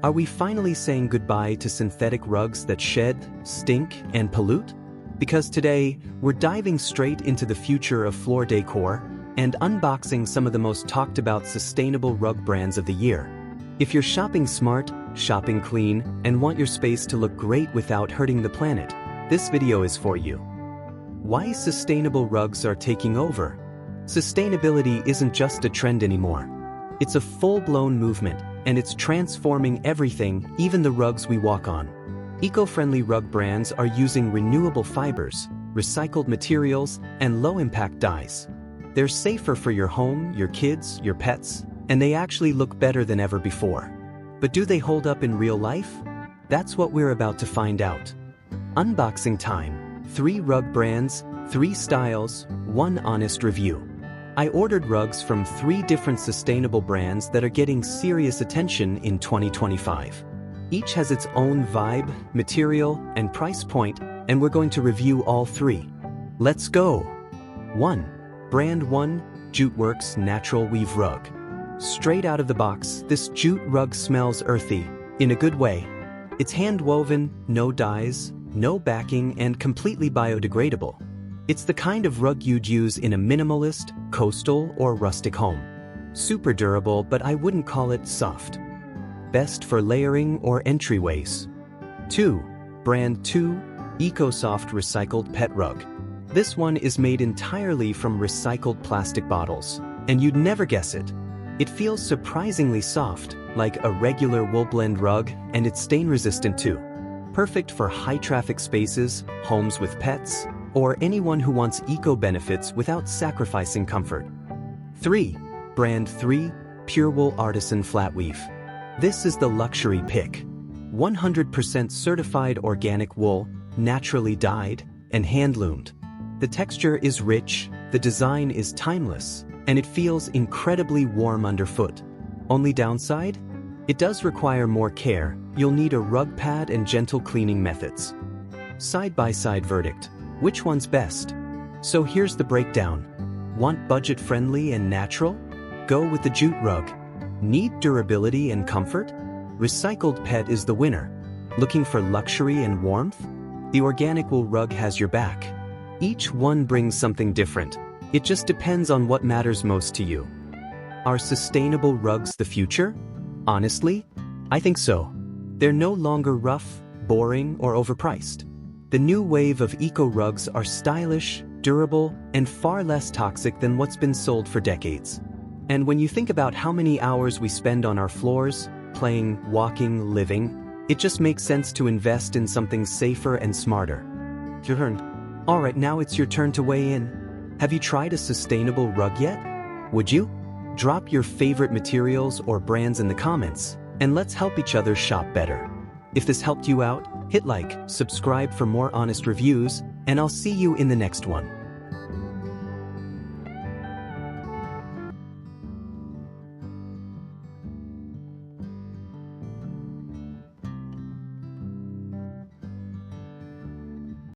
Are we finally saying goodbye to synthetic rugs that shed, stink, and pollute? Because today, we're diving straight into the future of floor decor and unboxing some of the most talked about sustainable rug brands of the year. If you're shopping smart, shopping clean, and want your space to look great without hurting the planet, this video is for you. Why sustainable rugs are taking over? Sustainability isn't just a trend anymore. It's a full-blown movement, and it's transforming everything, even the rugs we walk on. Eco-friendly rug brands are using renewable fibers, recycled materials, and low-impact dyes. They're safer for your home, your kids, your pets, and they actually look better than ever before. But do they hold up in real life? That's what we're about to find out. Unboxing time. 3 rug brands, 3 styles, 1 honest review. I ordered rugs from 3 different sustainable brands that are getting serious attention in 2025. Each has its own vibe, material, and price point, and we're going to review all 3. Let's go! 1. Brand 1, JuteWorks Natural Weave Rug. Straight out of the box, this jute rug smells earthy, in a good way. It's hand-woven, no dyes, no backing, and completely biodegradable. It's the kind of rug you'd use in a minimalist, coastal, or rustic home. Super durable, but I wouldn't call it soft. Best for layering or entryways. 2. Brand 2, EcoSoft Recycled Pet Rug. This one is made entirely from recycled plastic bottles, and you'd never guess it. It feels surprisingly soft, like a regular wool blend rug, and it's stain-resistant too. Perfect for high-traffic spaces, homes with pets, or anyone who wants eco-benefits without sacrificing comfort. 3. Brand 3, Pure Wool Artisan Flat Weave. This is the luxury pick. 100% certified organic wool, naturally dyed, and hand-loomed. The texture is rich, the design is timeless, and it feels incredibly warm underfoot. Only downside? It does require more care. You'll need a rug pad and gentle cleaning methods. Side-by-side verdict. Which one's best? So here's the breakdown. Want budget-friendly and natural? Go with the jute rug. Need durability and comfort? Recycled PET is the winner. Looking for luxury and warmth? The organic wool rug has your back. Each one brings something different. It just depends on what matters most to you. Are sustainable rugs the future? Honestly, I think so. They're no longer rough, boring, or overpriced. The new wave of eco-rugs are stylish, durable, and far less toxic than what's been sold for decades. And when you think about how many hours we spend on our floors, playing, walking, living, it just makes sense to invest in something safer and smarter. Alright, now it's your turn to weigh in. Have you tried a sustainable rug yet? Would you? Drop your favorite materials or brands in the comments, and let's help each other shop better. If this helped you out, hit like, subscribe for more honest reviews, and I'll see you in the next one.